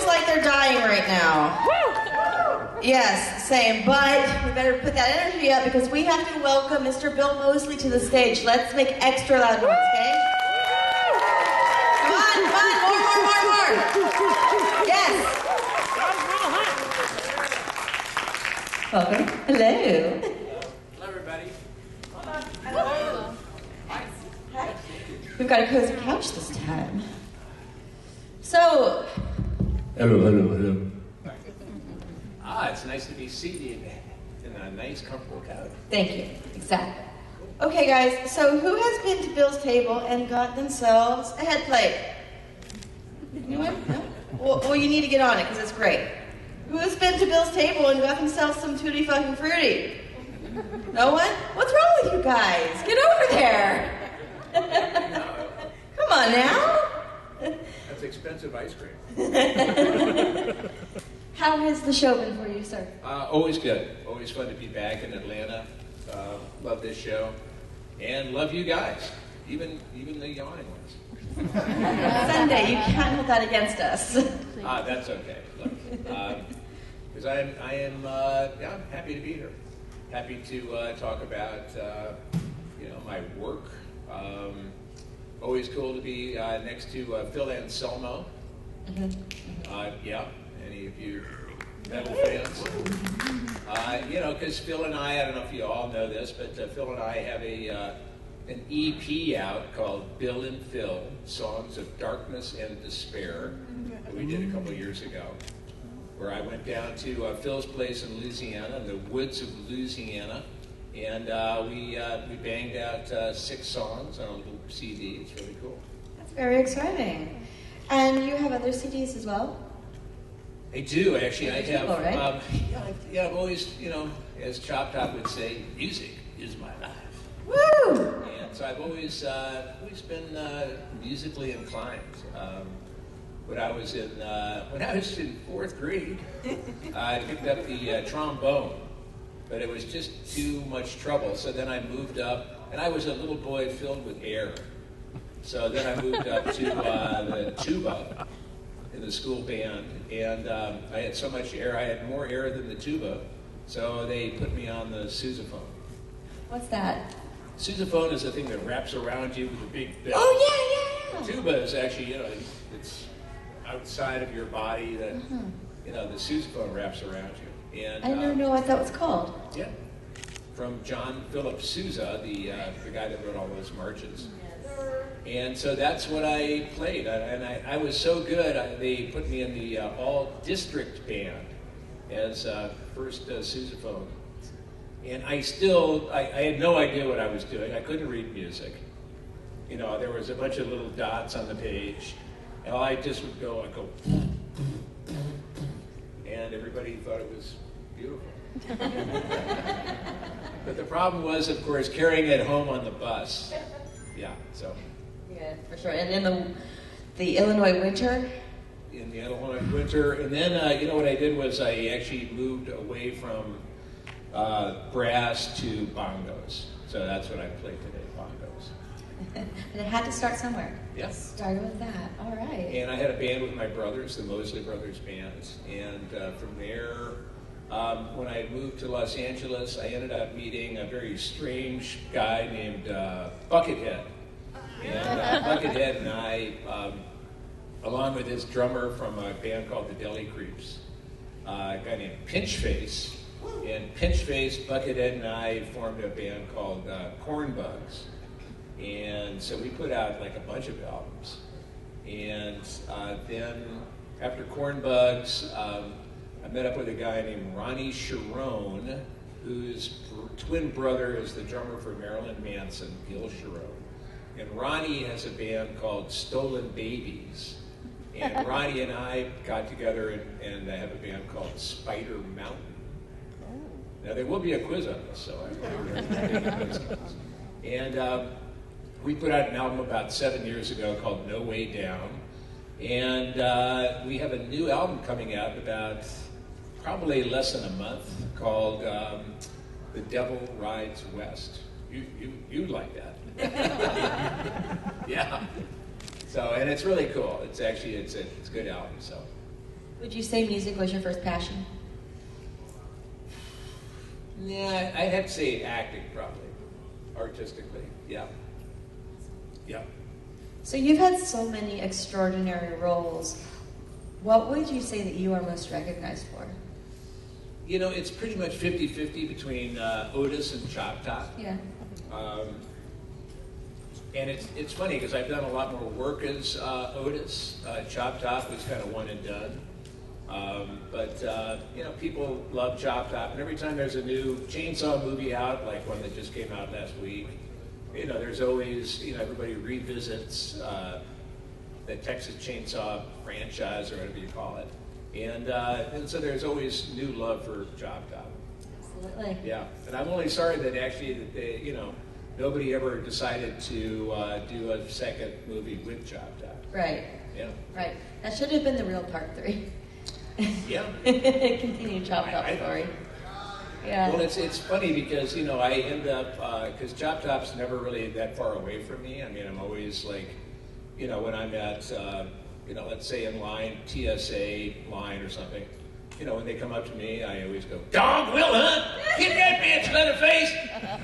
like they're dying right now. Yes, same. But we better put that energy up because we have to welcome Mr. Bill Moseley to the stage. Let's make extra loud noise, okay? Come on, more. Yes. Welcome. Hello. Hello, everybody. Hello. Hi. We've got a cozy couch this time. So. Hello. It's nice to be seated in a nice, comfortable couch. Thank you. Exactly. Okay, guys. So, who has been to Bill's table and got themselves a head plate? Anyone? No? Well, you need to get on it because it's great. Who has been to Bill's table and got themselves some Tutti Fucking Fruity? No one? What's wrong with you guys? Get over there. Come on now. That's expensive ice cream. How has the show been for you, sir? Always good. Always fun to be back in Atlanta. Love this show. And love you guys. Even the yawning ones. Sunday, you can't hold that against us. That's okay. Because I'm happy to be here. Happy to talk about my work. Always cool to be next to Phil Anselmo. Any of you metal fans? Because Phil and I don't know if you all know this, but Phil and I have an EP out called Bill and Phil, Songs of Darkness and Despair, that we did a couple of years ago, where I went down to Phil's place in Louisiana, in the woods of Louisiana, and we banged out 6 songs on a little CD. It's really cool. That's very exciting. And you have other CDs as well? I do, actually. I have. People, right? I've always, as Chop Top would say, music is my life. Woo! And so I've always been musically inclined. When I was in 4th grade, I picked up the trombone, but it was just too much trouble. So then I moved up, and I was a little boy filled with air. So then I moved up to the tuba in the school band, and I had so much air. I had more air than the tuba, so they put me on the sousaphone. What's that? Sousaphone is the thing that wraps around you with a big bell. Oh, yeah. The tuba is actually, it's outside of your body that, the sousaphone wraps around you. And I never knew what that was called. Yeah. From John Philip Sousa, the guy that wrote all those marches. And so that's what I played. And I was so good, they put me in the all-district band as first sousaphone. And I had no idea what I was doing. I couldn't read music. There was a bunch of little dots on the page. And I just would go, and everybody thought it was beautiful. But the problem was, of course, carrying it home on the bus. Yeah, so. Yeah, for sure. And in the Illinois winter? In the Illinois winter. And then, what I did was I actually moved away from brass to bongos. So that's what I played today, bongos. And it had to start somewhere. Yeah. Started with that. All right. And I had a band with my brothers, the Moseley Brothers Band. And from there, when I moved to Los Angeles, I ended up meeting a very strange guy named Buckethead. And Buckethead and I, along with his drummer from a band called the Deli Creeps, a guy named Pinchface. And Pinchface, Buckethead, and I formed a band called Cornbugs. And so we put out like a bunch of albums. And then after Cornbugs, I met up with a guy named Ronnie Sharon, whose twin brother is the drummer for Marilyn Manson, Gil Sharon. And Ronnie has a band called Stolen Babies. And Ronnie and I got together and I have a band called Spider Mountain. Now there will be a quiz on this, so and we put out an album about 7 years ago called No Way Down. And we have a new album coming out in about probably less than a month called The Devil Rides West. You'd like that. Yeah. So, and it's really cool. It's actually, it's a good album, so. Would you say music was your first passion? Yeah, I'd have to say acting, probably. Artistically, yeah. Yeah. So you've had so many extraordinary roles. What would you say that you are most recognized for? You know, it's pretty much 50-50 between Otis and Chop Top. Yeah. And it's funny because I've done a lot more work as Otis. Chop Top was kind of one and done. But you know, people love Chop Top, and every time there's a new Chainsaw movie out, like one that just came out last week, you know, there's always, you know, everybody revisits the Texas Chainsaw franchise, or whatever you call it, and so there's always new love for Chop Top. Absolutely. Yeah, and I'm only sorry that actually that they, you know, nobody ever decided to do a second movie with Chop Top. Right. Yeah. Right. That should have been the real part 3. Yeah. Continue Chop Top story. Yeah. Well, it's funny because, you know, I end up, because Chop Top's never really that far away from me. I mean, I'm always like, you know, when I'm at, you know, let's say in line, TSA line or something, you know, when they come up to me, I always go, "Dog will hunt! Get that bitch, Leatherface!"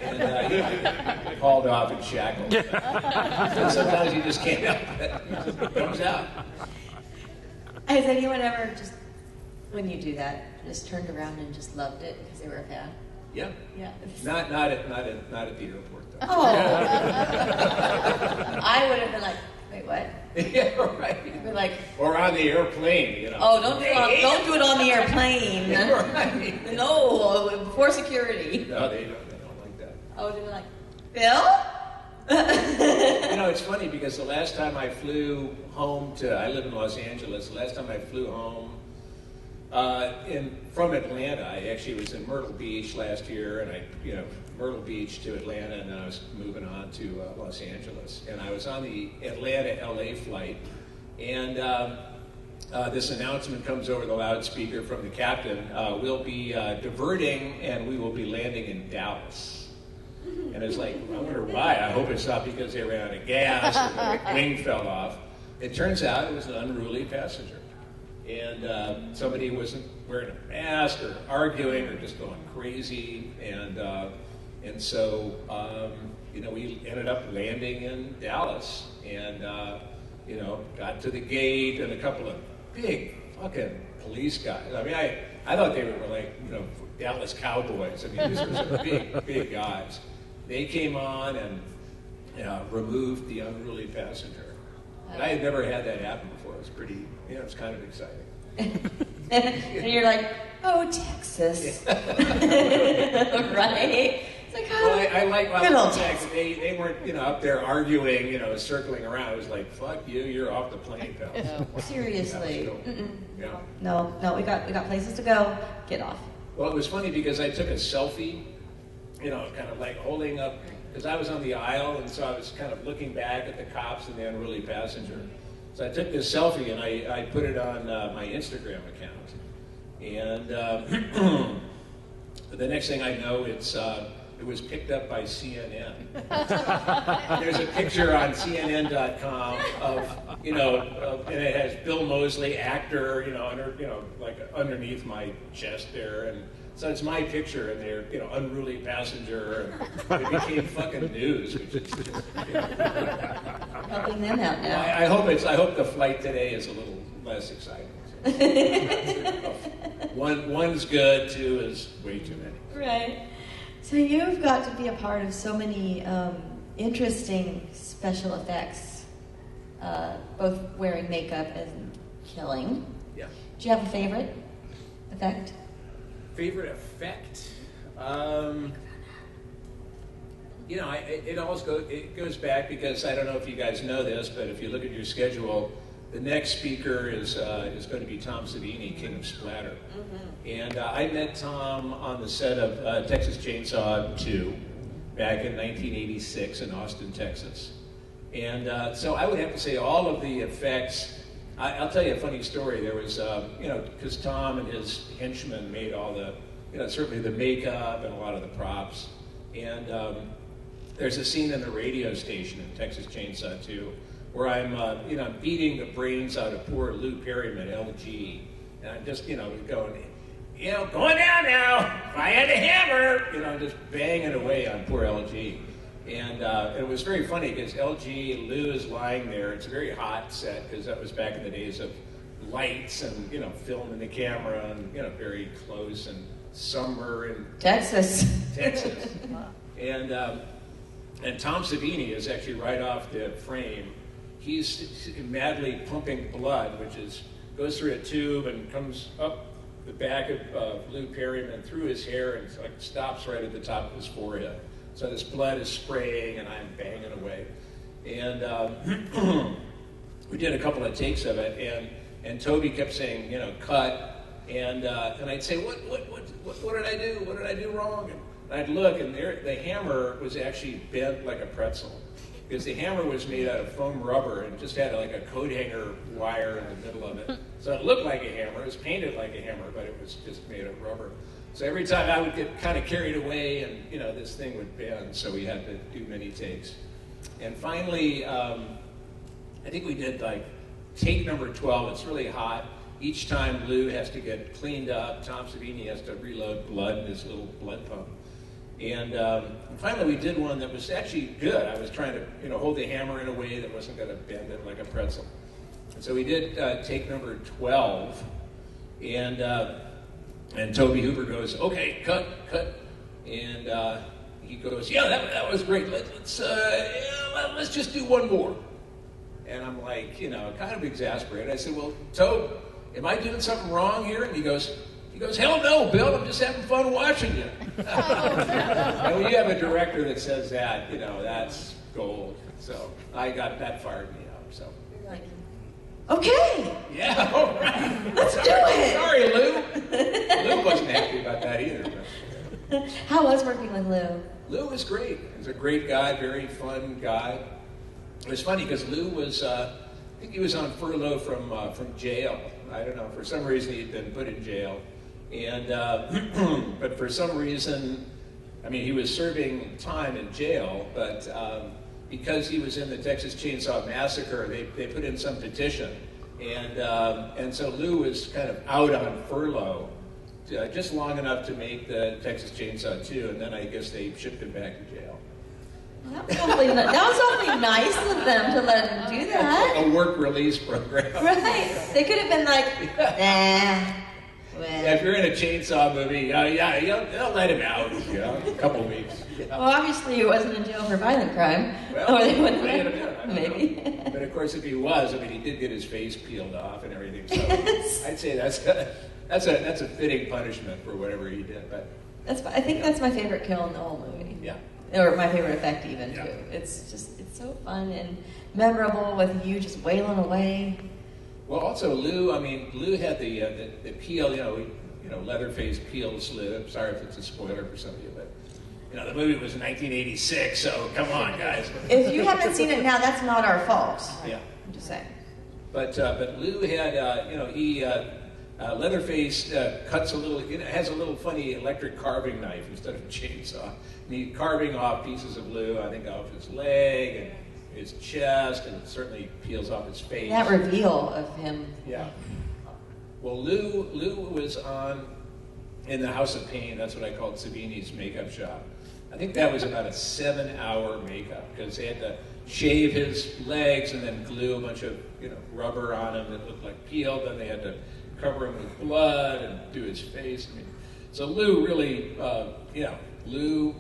And you know, hauled off and shackled. And sometimes you just can't help it. It comes out. Has anyone ever just, when you do that, just turned around and just loved it because they were a fan? Yeah. Yeah. Not at the airport though. Oh. I would have been like, wait, what? Yeah, right. We're like, or on the airplane, you know. oh, don't do it on the airplane. Right. No, before security. No, they don't like that. Oh, they were like, Bill? You know, it's funny because the last time I flew home I live in Los Angeles. The last time I flew home from Atlanta, I actually was in Myrtle Beach last year, and Myrtle Beach to Atlanta, and then I was moving on to Los Angeles. And I was on the Atlanta-LA flight, and this announcement comes over the loudspeaker from the captain. We'll be diverting, and we will be landing in Dallas. And it's like, I wonder why. I hope it's not because they ran out of gas or the wing fell off. It turns out it was an unruly passenger. And somebody wasn't wearing a mask or arguing or just going crazy. And so, you know, we ended up landing in Dallas and, you know, got to the gate, and a couple of big fucking police guys. I mean, I thought they were like, you know, Dallas Cowboys. I mean, these were some big guys. They came on and removed the unruly passenger. And I had never had that happen before. It was pretty, you know, it's kind of exciting. And you're like, oh, Texas. Right? It's like, oh, well, I like good old the fact Texas. that they weren't, you know, up there arguing, you know, circling around. It was like, fuck you, you're off the plane, pal. Seriously. Yeah. No, we got places to go. Get off. Well, it was funny because I took a selfie, you know, kind of like holding up, because I was on the aisle, and so I was kind of looking back at the cops and the unruly passenger. So I took this selfie and I put it on my Instagram account. And the next thing I know, it was picked up by CNN. There's a picture on CNN.com of, you know, and it has Bill Moseley, actor, you know, like underneath my chest there, and so it's my picture, and they're, you know, unruly passenger, and it became fucking news, which is just, you know. Helping them out now. I hope the flight today is a little less exciting. One's good, 2 is way too many. Right. So you've got to be a part of so many interesting special effects, both wearing makeup and killing. Yeah. Do you have a favorite effect? Favorite effect? You know, it goes back because I don't know if you guys know this, but if you look at your schedule, the next speaker is going to be Tom Savini, King of Splatter. Mm-hmm. And I met Tom on the set of Texas Chainsaw 2 back in 1986 in Austin, Texas. And so I would have to say all of the effects. I'll tell you a funny story. There was, you know, because Tom and his henchmen made all the, you know, certainly the makeup and a lot of the props. And there's a scene in the radio station in Texas Chainsaw 2 where I'm, you know, beating the brains out of poor Lou Perryman, LG. And I'm just, going down now. If I had a hammer, just banging away on poor LG. And it was very funny because LG, Lou is lying there. It's a very hot set because that was back in the days of lights and, film in the camera and, very close and summer in Texas. And Tom Savini is actually right off the frame. He's madly pumping blood, goes through a tube and comes up the back of Lou Perryman through his hair and stops right at the top of his forehead. So this blood is spraying and I'm banging away. And we did a couple of takes of it, and Toby kept saying, cut. And I'd say, what did I do? What did I do wrong? And I'd look, and the hammer was actually bent like a pretzel. Because the hammer was made out of foam rubber and just had like a coat hanger wire in the middle of it. So it looked like a hammer. It was painted like a hammer, but it was just made of rubber. So every time I would get kind of carried away and, this thing would bend, so we had to do many takes. And finally, I think we did take number 12. It's really hot. Each time Lou has to get cleaned up, Tom Savini has to reload blood in his little blood pump. And finally we did one that was actually good. I was trying to hold the hammer in a way that wasn't going to bend it like a pretzel. And so we did take number 12, and Toby Hooper goes, okay, cut. And he goes, yeah, that was great. Let's just do one more. And I'm like, kind of exasperated. I said, well, Tobe, am I doing something wrong here? And he goes, hell no, Bill, I'm just having fun watching you. And when you have a director that says that, that's gold. So that fired me up. So. Okay. Yeah, all right. Let's do it. Sorry, Lou. Lou wasn't happy about that either. But. How was working with Lou? Lou was great. He was a great guy, very fun guy. It was funny because Lou was, I think he was on furlough from jail. I don't know, for some reason he'd been put in jail. And, but for some reason, he was serving time in jail, but because he was in the Texas Chainsaw Massacre, they put in some petition. And so Lou was kind of out on furlough, just long enough to make the Texas Chainsaw 2, and then I guess they shipped him back to jail. That was awfully nice of them to let him do that. Like a work release program. Right. They could have been like, nah. Well. Yeah, if you're in a chainsaw movie, they'll let him out, a couple weeks. Well, obviously he wasn't in jail for violent crime. Well, or they wouldn't maybe. Maybe. But of course, if he was, he did get his face peeled off and everything. So Yes. I'd say that's a fitting punishment for whatever he did. But I think that's my favorite kill in the whole movie. Yeah. Or my favorite effect even, too. It's so fun and memorable with you just wailing away. Well, also Lou had the peel, Leatherface peels Lou. Sorry if it's a spoiler for some of you, but the movie was 1986, so come on, guys. If you haven't seen it now, that's not our fault. Yeah, I'm just saying. But Lou had Leatherface cuts has a little funny electric carving knife instead of a chainsaw. And he's carving off pieces of Lou, I think off his leg and his chest, and it certainly peels off his face. That reveal of him. Yeah. Well, Lou was in the House of Pain. That's what I called Savini's makeup shop. I think that was about a 7-hour makeup because they had to shave his legs and then glue a bunch of rubber on him that looked like peeled. Then they had to cover him with blood and do his face. So Lou really, Lou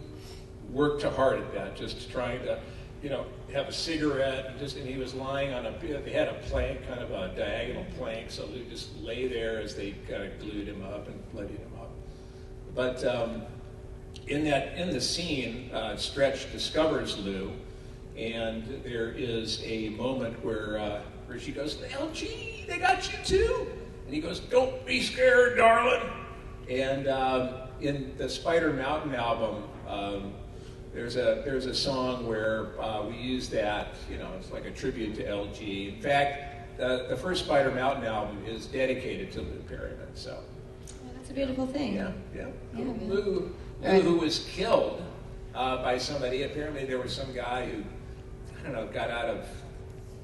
worked hard at that, just trying to, have a cigarette, and he was lying on they had a plank, kind of a diagonal plank, so Lou just lay there as they kind of glued him up and bloodied him up. But in the scene, Stretch discovers Lou, and there is a moment where she goes, LG, they got you too? And he goes, don't be scared, darling. And in the Spider Mountain album, there's a song where we use that, it's like a tribute to LG. In fact, the first Spider Mountain album is dedicated to Lou Perryman. So that's a beautiful thing. Yeah. Lou, who was killed by somebody. Apparently, there was some guy who, got out of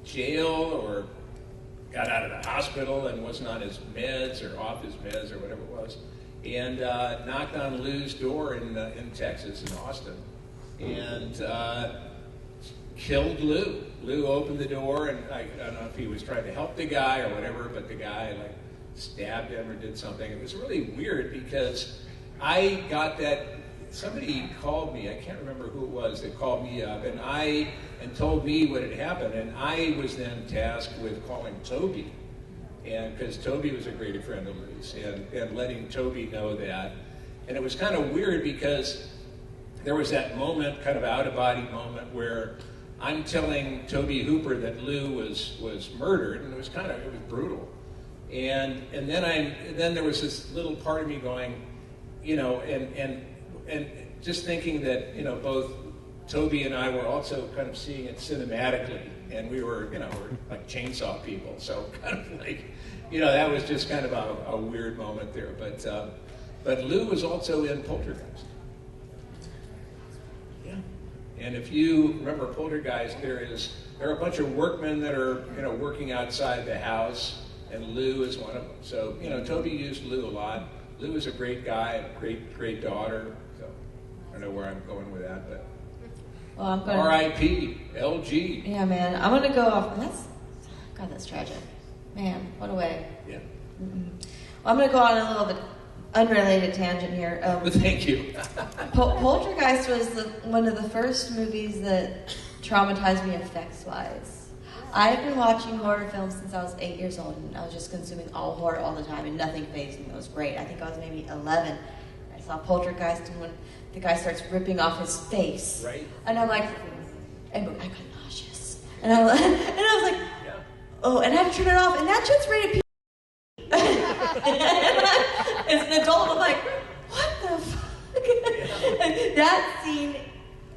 jail or got out of the hospital and wasn't on his meds or off his meds or whatever it was, and knocked on Lou's door in Texas, in Austin, and killed Lou. Lou opened the door, and I don't know if he was trying to help the guy or whatever, but the guy like stabbed him or did something. It was really weird because I got that. Somebody called me. I can't remember who it was that called me up, and told me what had happened, and I was then tasked with calling Toby, and because Toby was a great friend of Lou's, and letting Toby know that, and it was kind of weird because there was that moment, kind of out-of-body moment, where I'm telling Toby Hooper that Lou was murdered, and it was brutal, and then there was this little part of me going, you know, and just thinking that, you know, both Toby and I were also kind of seeing it cinematically, and we were, you know, we're like chainsaw people, so kind of like, you know, that was just kind of a weird moment there. But Lou was also in Poltergeist. Yeah. And if you remember Poltergeist, there are a bunch of workmen that are, you know, working outside the house, and Lou is one of them. So, you know, Toby used Lou a lot. Lou was a great guy, great daughter. So I don't know where I'm going with that, but well, I'm going R.I.P. LG. Yeah, man. I'm going to go off. That's tragic. Man, what a way. Yeah. Mm-hmm. Well, I'm going to go on a little bit unrelated tangent here. Thank you. Poltergeist was one of the first movies that traumatized me effects-wise. I've been watching horror films since I was 8 years old, and I was just consuming all horror all the time, and nothing fazed me. It was great. I think I was maybe 11. I saw Poltergeist, and when the guy starts ripping off his face, right, and I'm like, I got nauseous, and I was like, yeah. Oh, and I had to turn it off, and that shit's rated P. As an adult, I'm like, what the fuck? Yeah. That scene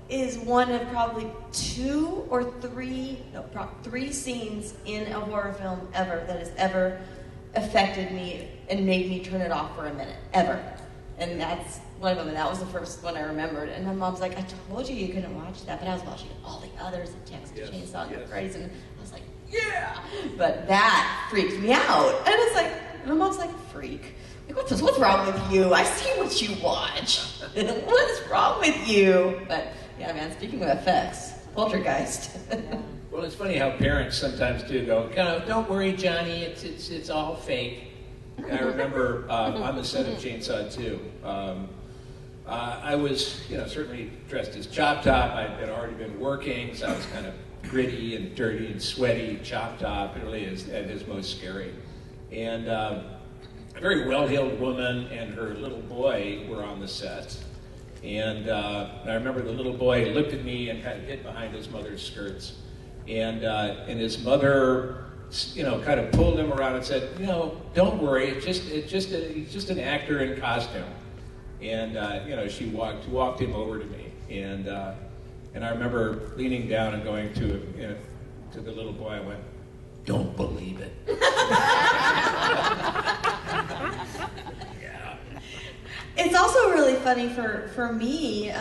is one of probably three scenes in a horror film ever that has ever affected me and made me turn it off for a minute, ever. And that's one of them, and that was the first one I remembered. And my mom's like, I told you couldn't watch that, but I was watching all the others, and Texas Chainsaw and Crazy, and I was like, yeah! But that freaked me out. And it's like, my mom's like, freak. Like, what's wrong with you? I see what you watch. What is wrong with you? But yeah, man, speaking of effects, Poltergeist. Well, it's funny how parents sometimes do go, don't worry, Johnny, it's all fake. And I remember on the set of Chainsaw 2, I was, you know, certainly dressed as Chop Top. I'd already been working, so I was kind of gritty and dirty and sweaty. Chop Top, it really is at his most scary. And a very well-heeled woman and her little boy were on the set. And I remember the little boy looked at me and kind of hid behind his mother's skirts. And his mother, you know, kind of pulled him around and said, you know, don't worry, he's just an actor in costume. And you know, she walked him over to me. And I remember leaning down and going to the little boy. I went, don't believe it. Yeah. It's also really funny for me.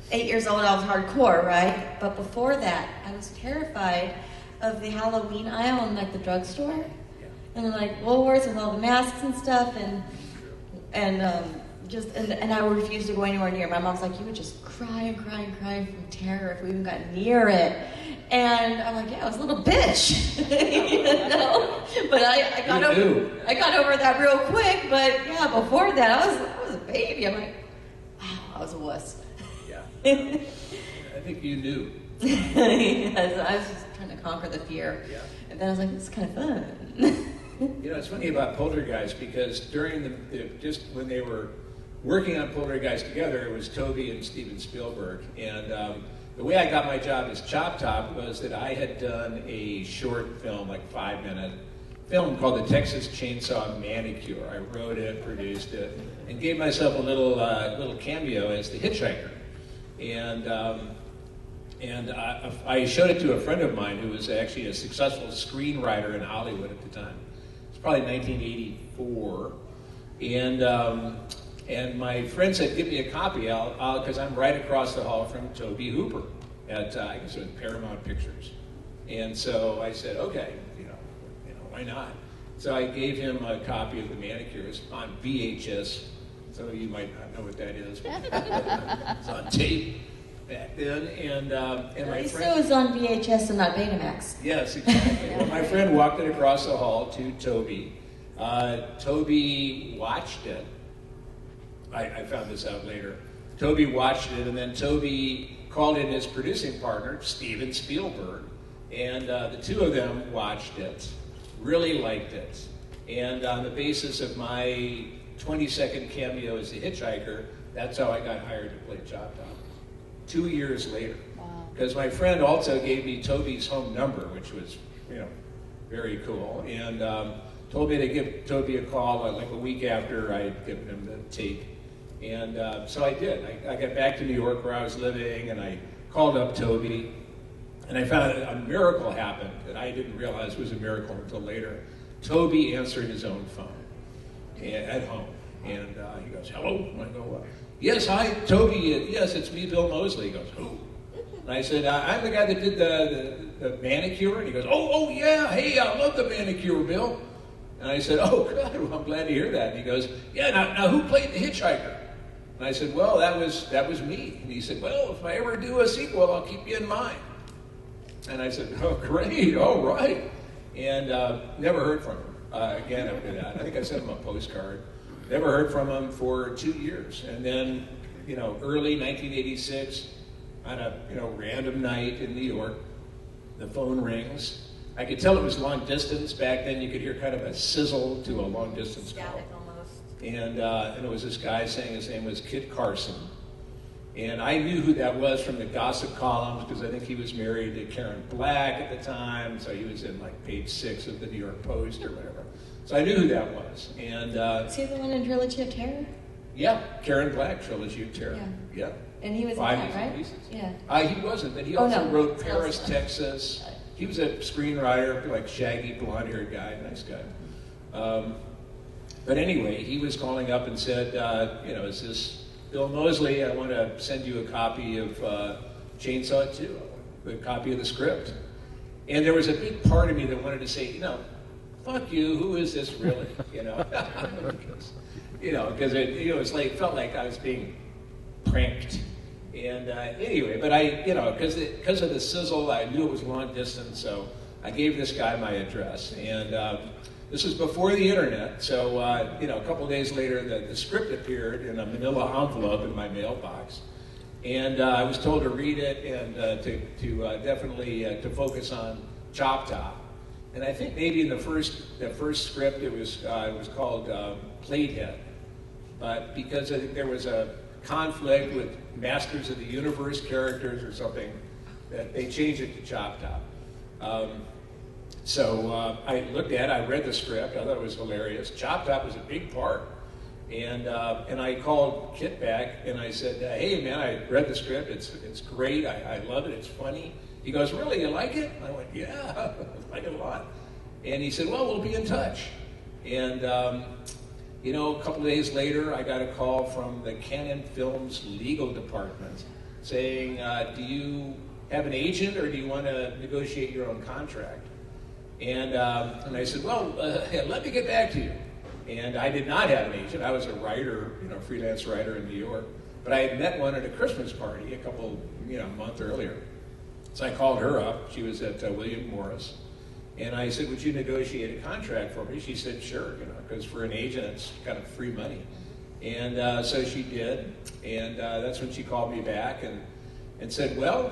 8 years old, I was hardcore, right? But before that, I was terrified of the Halloween aisle in like the drugstore, and like Woolworths with all the masks and stuff, and I refused to go anywhere near. My mom's like, you would just cry and cry and cry from terror if we even got near it. And I'm like, yeah, I was a little bitch, you know. But I got over that real quick. But yeah, before that, I was a baby. I'm like, wow, I was a wuss. Yeah, I think you knew. Yes, I was just trying to conquer the fear. Yeah. And then I was like, this is kind of fun. You know, it's funny about Poltergeist because during just when they were working on Poltergeist together, it was Toby and Steven Spielberg. And the way I got my job as Chop Top was that I had done a short film, like 5-minute film called The Texas Chainsaw Manicure. I wrote it, produced it, and gave myself a little cameo as the hitchhiker. And I showed it to a friend of mine who was actually a successful screenwriter in Hollywood at the time. It's probably 1984. And my friend said, give me a copy, because I'm right across the hall from Toby Hooper at, I guess it was Paramount Pictures. And so I said, okay, why not? So I gave him a copy of The Manicures on VHS. Some of you might not know what that is. It's on tape back then. And my friend... So it's on VHS and not Betamax. Yes, exactly. Well, my friend walked it across the hall to Toby. Toby watched it. I found this out later. Toby watched it, and then Toby called in his producing partner, Steven Spielberg, and the two of them watched it, really liked it, and on the basis of my 20-second cameo as the hitchhiker, that's how I got hired to play Chop Top. 2 years later. Wow. Because my friend also gave me Toby's home number, which was, very cool, and told me to give Toby a call like a week after I'd given him the tape. And so I did. I got back to New York where I was living, and I called up Toby, and I found a miracle happened that I didn't realize was a miracle until later. Toby answered his own phone at home, and he goes, "Hello?" And I go, "Yes, hi, Toby. Yes, it's me, Bill Moseley." He goes, "Who?" And I said, "I'm the guy that did the manicure." And he goes, "Oh, yeah. Hey, I love the manicure, Bill." And I said, "Oh, good. Well, I'm glad to hear that." And he goes, "Yeah. Now, who played the hitchhiker?" And I said, "Well, that was me." And he said, "Well, if I ever do a sequel, I'll keep you in mind." And I said, "Oh, great, all right." And never heard from him again after that. I think I sent him a postcard. Never heard from him for 2 years. And then, early 1986, on a random night in New York, the phone rings. I could tell it was long distance. Back then, you could hear kind of a sizzle to a long distance call. And it was this guy saying his name was Kit Carson. And I knew who that was from the gossip columns because I think he was married to Karen Black at the time. So he was in like page 6 of the New York Post or whatever. So I knew who that was. And is he the one in Trilogy of Terror? Yeah, Karen Black, Trilogy of Terror. Yeah. And he was in that, right? Pieces. Yeah. He wasn't, but he also wrote Paris, Texas. He was a screenwriter, like shaggy, blonde-haired guy, nice guy. But anyway, he was calling up and said, "Is this Bill Moseley? I want to send you a copy of Chainsaw 2, a copy of the script." And there was a big part of me that wanted to say, "Fuck you, who is this really?" Because it felt like I was being pranked. And anyway, but because of the sizzle, I knew it was long distance, so I gave this guy my address. And this was before the internet, so a couple of days later, the script appeared in a manila envelope in my mailbox. And I was told to read it and to definitely to focus on Chop Top. And I think maybe in the first script it was called Platehead, but because I think there was a conflict with Masters of the Universe characters or something, that they changed it to Chop Top. So I looked at it, I read the script, I thought it was hilarious. Chop Top was a big part. And I called Kit back and I said, "Hey man, I read the script, it's great, I love it, it's funny." He goes, "Really, you like it?" I went, "Yeah, I like it a lot." And he said, "Well, we'll be in touch." And a couple of days later, I got a call from the Canon Films legal department saying, "Do you have an agent or do you want to negotiate your own contract?" And I said, "Well, let me get back to you." And I did not have an agent. I was a writer, freelance writer in New York. But I had met one at a Christmas party a month earlier. So I called her up. She was at William Morris. And I said, "Would you negotiate a contract for me?" She said, "Sure," because for an agent, it's kind of free money. And so she did. And that's when she called me back and said, "Well,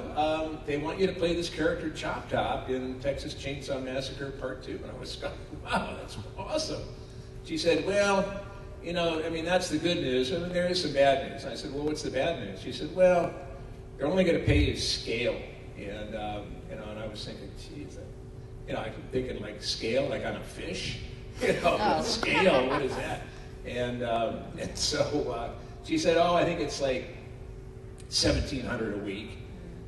they want you to play this character Chop Top in Texas Chainsaw Massacre Part 2. And I was going, "Wow, that's awesome." She said, "Well, that's the good news. I mean, there is some bad news." I said, "Well, what's the bad news?" She said, "Well, they're only going to pay you scale." And, and I was thinking, geez, I'm thinking like scale, like on a fish, scale, what is that? And so she said, "Oh, I think it's like $1,700 a week."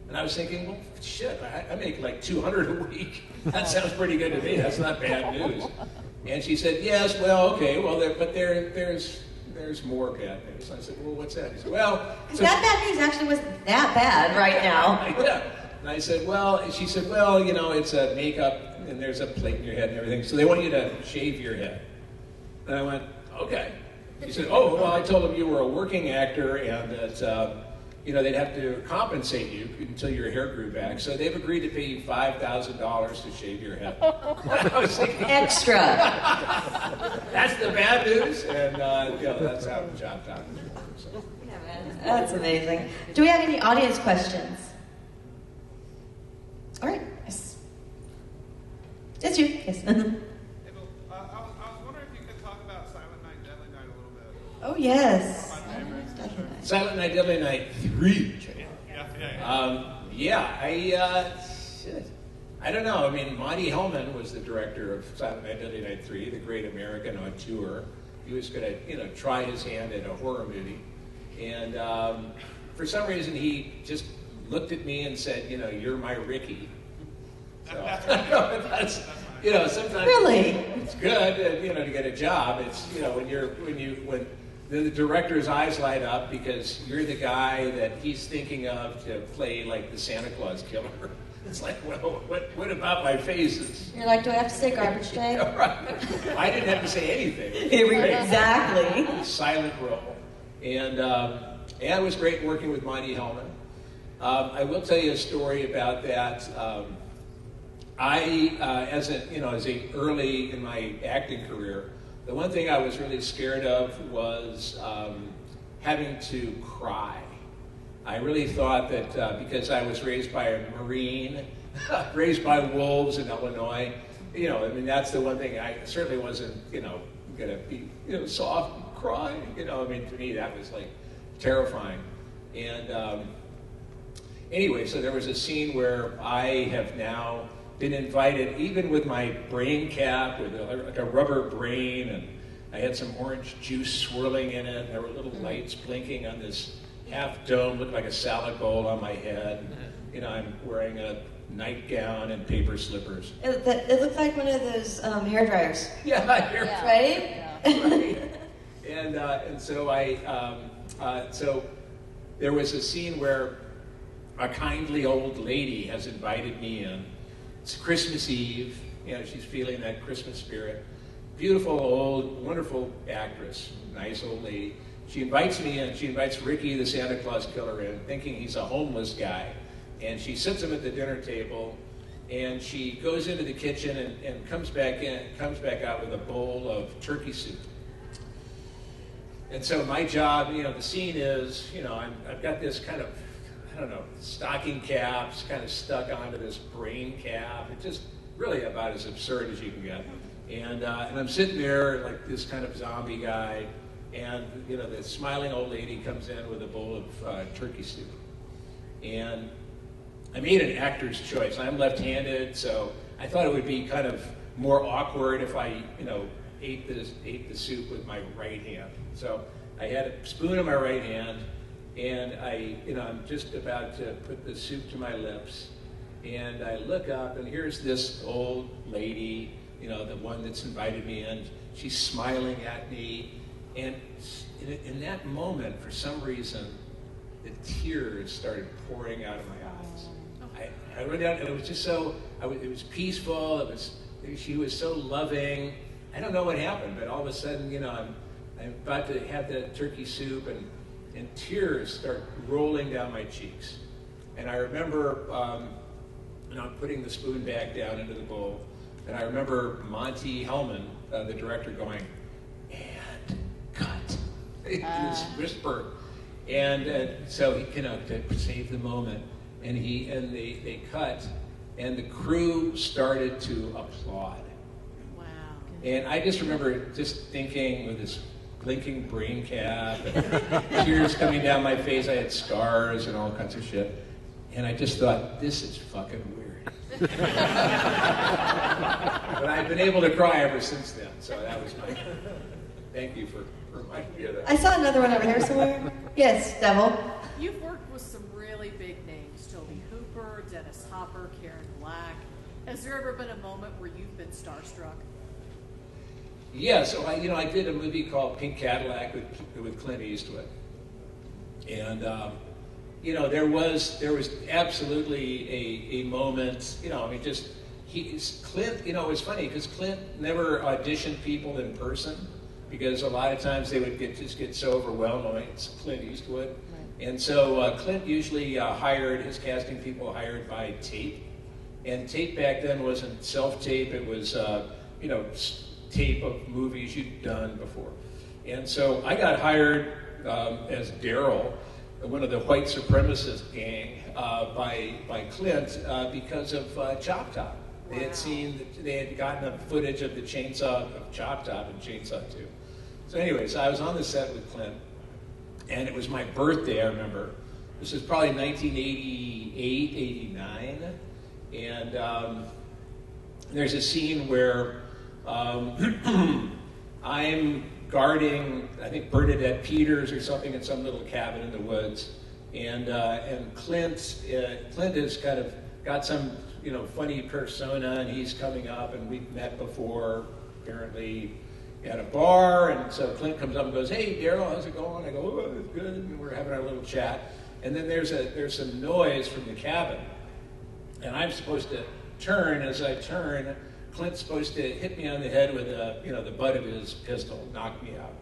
And I was thinking, well, shit, I make like $200 a week. That sounds pretty good to me. That's not bad news. And she said, "Yes, well, okay, well, there's more bad news." I said, "Well, what's that?" He said, "Well..." That bad news actually wasn't that bad right now. Yeah. And I said, well, and she said, well, you know, it's a makeup and there's a plate in your head and everything, so they want you to shave your head. And I went, okay. She said, oh, well, I told them you were a working actor and that, you know, they'd have to compensate you until your hair grew back. So they've agreed to pay you $5,000 to shave your head. I was thinking, Extra. that's the bad news, and you know, that's how the job done. So. Yeah, man. That's amazing. Do we have any audience questions? All right. Yes. It's you. Yes. Hey, Bill, I was wondering if you could talk about Silent Night, Deadly Night a little bit. Oh, yes. One of my favorites. Silent Night, Deadly Night 3. Yeah. I don't know. I mean, Monty Hellman was the director of Silent Night, Deadly Night 3, the great American auteur. He was going to, you know, try his hand at a horror movie. And for some reason, he just looked at me and said, you know, you're my Ricky. So, that's you know, sometimes Really? it's good, you know, to get a job. It's, you know, when the director's eyes light up because you're the guy that he's thinking of to play like the Santa Claus killer. It's like, well, what about my faces? You're like, do I have to say garbage day? Right. I didn't have to say anything. Exactly. Silent role. And it was great working with Monty Hellman. I will tell you a story about that. As a early in my acting career, the one thing I was really scared of was having to cry. I really thought that because I was raised by a Marine, raised by wolves in Illinois, you know, I mean, that's the one thing. I certainly wasn't, you know, going to be, you know, soft and cry. You know, I mean, to me, that was like terrifying. And anyway, so there was a scene where I have now been invited, even with my brain cap, with like a rubber brain, and I had some orange juice swirling in it, and there were little lights blinking on this half dome, looked like a salad bowl on my head. You know, I'm wearing a nightgown and paper slippers. It looked like one of those hair dryers. Yeah, Right? right. And so so there was a scene where a kindly old lady has invited me in. It's Christmas Eve. You know, she's feeling that Christmas spirit. Beautiful, old, wonderful actress, nice old lady. She invites me in. She invites Ricky, the Santa Claus killer, in, thinking he's a homeless guy. And she sits him at the dinner table, and she goes into the kitchen and comes back out with a bowl of turkey soup. And so my job, you know, the scene is, you know, I've got this kind of, I don't know, stocking caps kind of stuck onto this brain cap. It's just really about as absurd as you can get. And I'm sitting there like this kind of zombie guy, and you know, the smiling old lady comes in with a bowl of turkey soup. And I made an actor's choice. I'm left-handed, so I thought it would be kind of more awkward if I, you know, ate the soup with my right hand. So I had a spoon in my right hand, and I'm just about to put the soup to my lips, and I look up, and here's this old lady, you know, the one that's invited me in. She's smiling at me, and in that moment, for some reason, the tears started pouring out of my eyes. I went down, and it was just so, it was peaceful, she was so loving. I don't know what happened, but all of a sudden, you know, I'm about to have that turkey soup, and tears start rolling down my cheeks. And I remember, I'm putting the spoon back down into the bowl, and I remember Monty Hellman, the director, going, and cut. This whisper. And so, you know, to save the moment, and they cut, and the crew started to applaud. Wow. And I just remember just thinking with this blinking brain cap and tears coming down my face. I had scars and all kinds of shit. And I just thought, this is fucking weird. But I've been able to cry ever since then. So that was my... Thank you for reminding me of that. I saw another one over here somewhere. Yes, Devil. You've worked with some really big names, Toby Hooper, Dennis Hopper, Karen Black. Has there ever been a moment where you've been starstruck? Yeah, so I did a movie called Pink Cadillac with Clint Eastwood. And, there was absolutely a moment, Clint, it was funny because Clint never auditioned people in person because a lot of times they would get so overwhelmed. It's Clint Eastwood. Right. And so Clint usually hired his casting people hired by tape. And tape back then wasn't self-tape, it was, tape of movies you'd done before. And so I got hired as Daryl, one of the white supremacist gang, by Clint because of Chop Top. They had gotten the footage of the chainsaw of Chop Top and Chainsaw 2. So anyways, I was on the set with Clint, and it was my birthday, I remember. This is probably 1988, 89. And there's a scene where I'm guarding, I think, Bernadette Peters or something in some little cabin in the woods. And Clint has kind of got some, funny persona, and he's coming up, and we've met before, apparently at a bar. And so Clint comes up and goes, "Hey, Daryl, how's it going?" I go, "Oh, it's good." And we're having our little chat. And then there's some noise from the cabin. And I'm supposed to turn. As I turn, Clint's supposed to hit me on the head with the butt of his pistol, knock me out.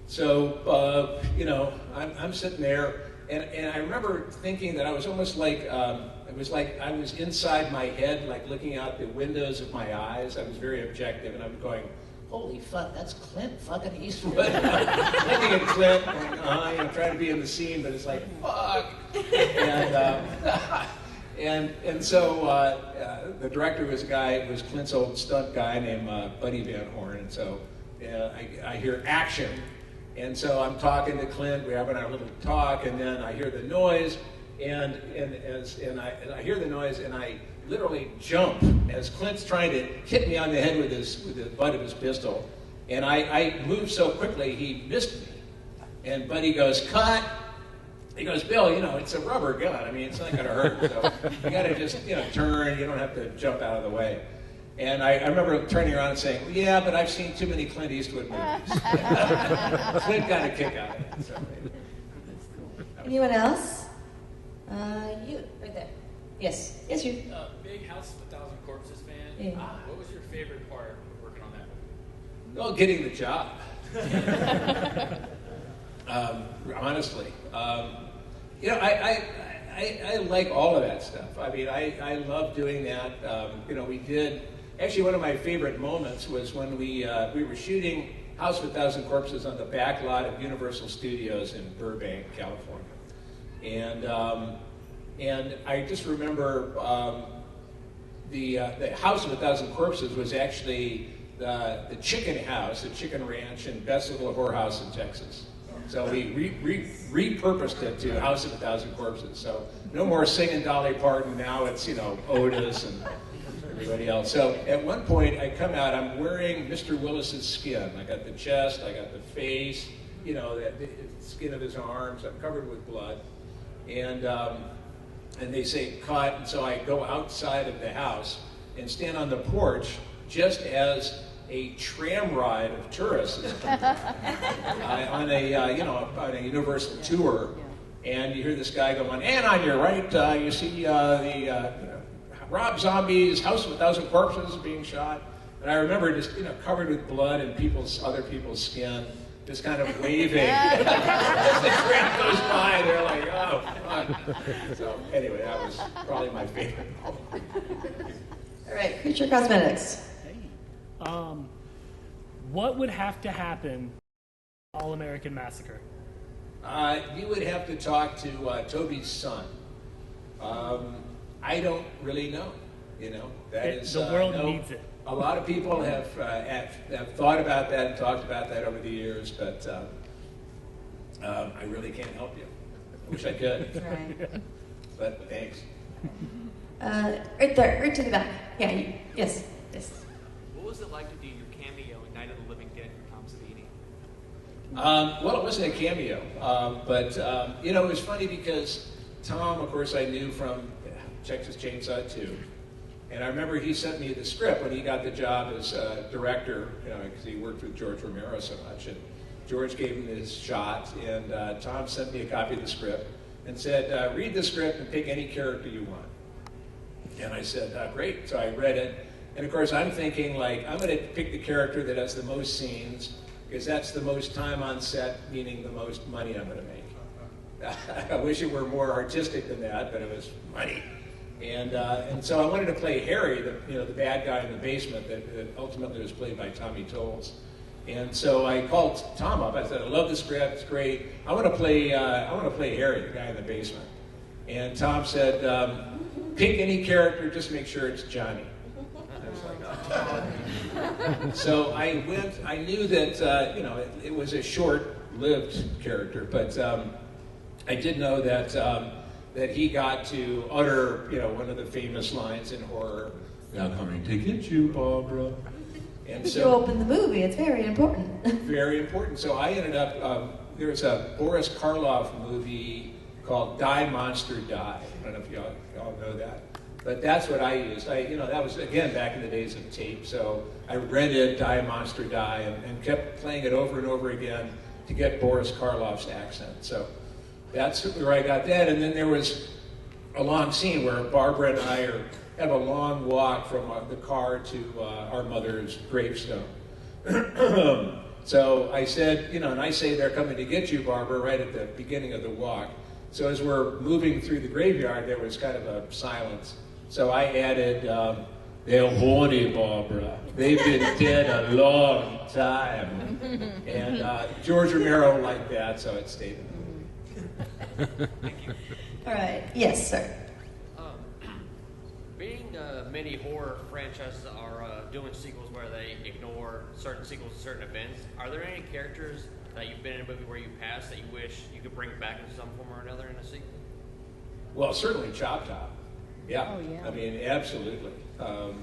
So, I'm sitting there, and I remember thinking that I was almost like, it was like I was inside my head, like looking out the windows of my eyes. I was very objective, and I'm going, "Holy fuck, that's Clint fucking Eastwood." Looking at Clint, going, trying to be in the scene, but it's like, fuck. And so the director was Clint's old stunt guy named Buddy Van Horn. And so I hear action. And so I'm talking to Clint, we're having our little talk, and then I hear the noise, and I hear the noise, and I literally jump as Clint's trying to hit me on the head with the butt of his pistol. And I moved so quickly, he missed me. And Buddy goes, "Cut." He goes, "Bill, it's a rubber gun. I mean, it's not going to hurt. So you got to just, turn. You don't have to jump out of the way." And I remember turning around and saying, "Well, yeah, but I've seen too many Clint Eastwood movies." Clint got a kick out of it. So. Anyone else? You, right there. Yes, you. Big House of a Thousand Corpses fan. Yeah. What was your favorite part of working on that movie? Well, getting the job. Honestly. I like all of that stuff. I mean, I love doing that. We did, actually one of my favorite moments was when we were shooting House of a Thousand Corpses on the back lot of Universal Studios in Burbank, California. And I just remember the House of a Thousand Corpses was actually the chicken house, the chicken ranch in Betsville Whorehouse in Texas. So we repurposed it to House of a Thousand Corpses. So no more singing Dolly Parton. Now it's, Otis and everybody else. So at one point I come out, I'm wearing Mr. Willis's skin. I got the chest, I got the face, the skin of his arms. I'm covered with blood. And they say cut. And so I go outside of the house and stand on the porch just as a tram ride of tourists is coming on a Universal tour, and you hear this guy going, "And on your right, you see the Rob Zombie's House of a Thousand Corpses being shot." And I remember just covered with blood and other people's skin, just kind of waving as the tram goes by. They're like, "Oh, fuck." So anyway, that was probably my favorite. All right, Creature Cosmetics. What would have to happen All-American Massacre? You would have to talk to Toby's son. I don't really know. The world needs it. A lot of people have thought about that and talked about that over the years, but I really can't help you. I wish I could. Right. But thanks. Right there, right to the back. Yeah, yes. What was it like to do your cameo in Night of the Living Dead for Tom Savini? Well, it wasn't a cameo, but it was funny because Tom, of course, I knew from Texas Chainsaw 2, and I remember he sent me the script when he got the job as director, because he worked with George Romero so much, and George gave him his shot, and Tom sent me a copy of the script, and said, read the script and pick any character you want. And I said, great. So I read it. And of course, I'm thinking, like, I'm going to pick the character that has the most scenes, because that's the most time on set, meaning the most money I'm going to make. I wish it were more artistic than that, but it was money. And so I wanted to play Harry, the bad guy in the basement that ultimately was played by Tommy Tolles. And so I called Tom up. I said, I love the script. It's great. I want to play Harry, the guy in the basement. And Tom said, pick any character, just make sure it's Johnny. I was like, oh. So I went. I knew that it was a short-lived character, but I did know that he got to utter one of the famous lines in horror. They're coming to get you, Barbara. And if you open the movie, it's very important. Very important. So I ended up. There was a Boris Karloff movie called Die Monster Die. I don't know if y'all know that. But that's what I used. That was, again, back in the days of tape. So I rented Die Monster Die and kept playing it over and over again to get Boris Karloff's accent. So that's where I got that. And then there was a long scene where Barbara and I have a long walk from the car to our mother's gravestone. So I said, and I say, they're coming to get you, Barbara, right at the beginning of the walk. So as we're moving through the graveyard, there was kind of a silence. So I added, they're horny, Barbara. They've been dead a long time. And George Romero liked that, so it stayed in the movie. Thank you. All right. Yes, sir. Being many horror franchises are doing sequels where they ignore certain sequels to certain events, are there any characters that you've been in a movie where you passed that you wish you could bring back in some form or another in a sequel? Well, certainly Chop Top. Yeah. Oh, yeah. I mean, absolutely. And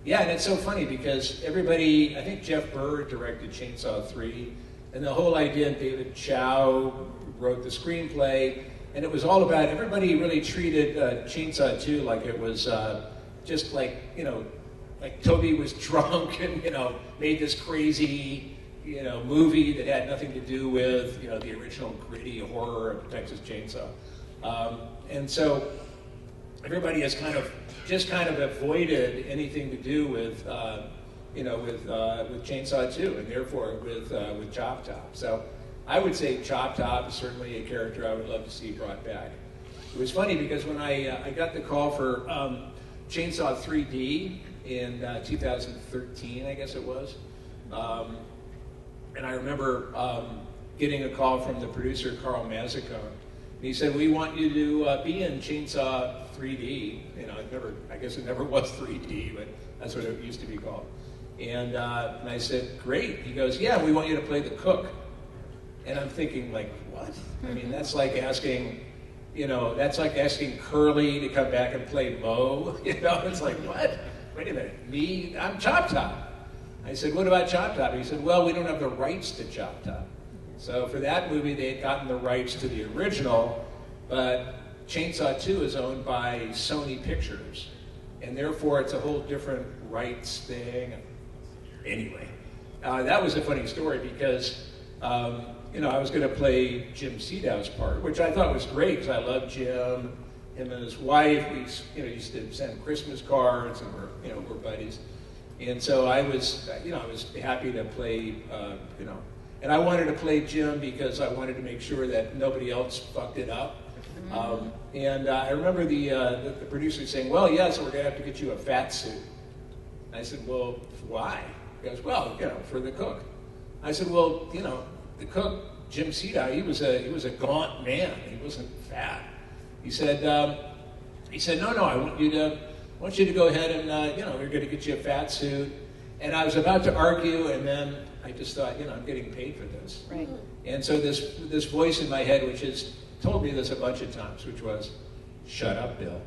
it's so funny because everybody, I think Jeff Burr directed Chainsaw 3, and the whole idea, and David Chow wrote the screenplay, and it was all about, everybody really treated Chainsaw 2 like it was just like, like Toby was drunk and, made this crazy, movie that had nothing to do with, the original gritty horror of Texas Chainsaw. And so everybody has kind of avoided anything to do with, with Chainsaw 2, and therefore with Chop Top. So I would say Chop Top is certainly a character I would love to see brought back. It was funny because when I got the call for Chainsaw 3D in 2013, I guess it was, and I remember getting a call from the producer, Carl Mazzacone. And he said, we want you to be in Chainsaw 3D. I guess it never was 3D, but that's what it used to be called. And I said, great. He goes, yeah, we want you to play the cook. And I'm thinking, like, what? I mean, that's like asking, Curly to come back and play Mo. It's like, what? Wait a minute, me? I'm Chop Top. I said, what about Chop Top? He said, well, we don't have the rights to Chop Top. So for that movie, they had gotten the rights to the original, but Chainsaw 2 is owned by Sony Pictures, and therefore it's a whole different rights thing. Anyway, that was a funny story because, I was going to play Jim Sedow's part, which I thought was great because I love Jim. Him and his wife, we used to send Christmas cards, and we're buddies. And so I was happy to play, and I wanted to play Jim because I wanted to make sure that nobody else fucked it up. And I remember the producer saying, well, yeah, so we're going to have to get you a fat suit. I said, well, why? He goes, well, for the cook. I said, well, the cook, Jim Sedow, he was a gaunt man. He wasn't fat. He said, no, I want you to go ahead and, we're going to get you a fat suit. And I was about to argue, and then I just thought, I'm getting paid for this. Right. And so this voice in my head, which has told me this a bunch of times, which was, shut up, Bill.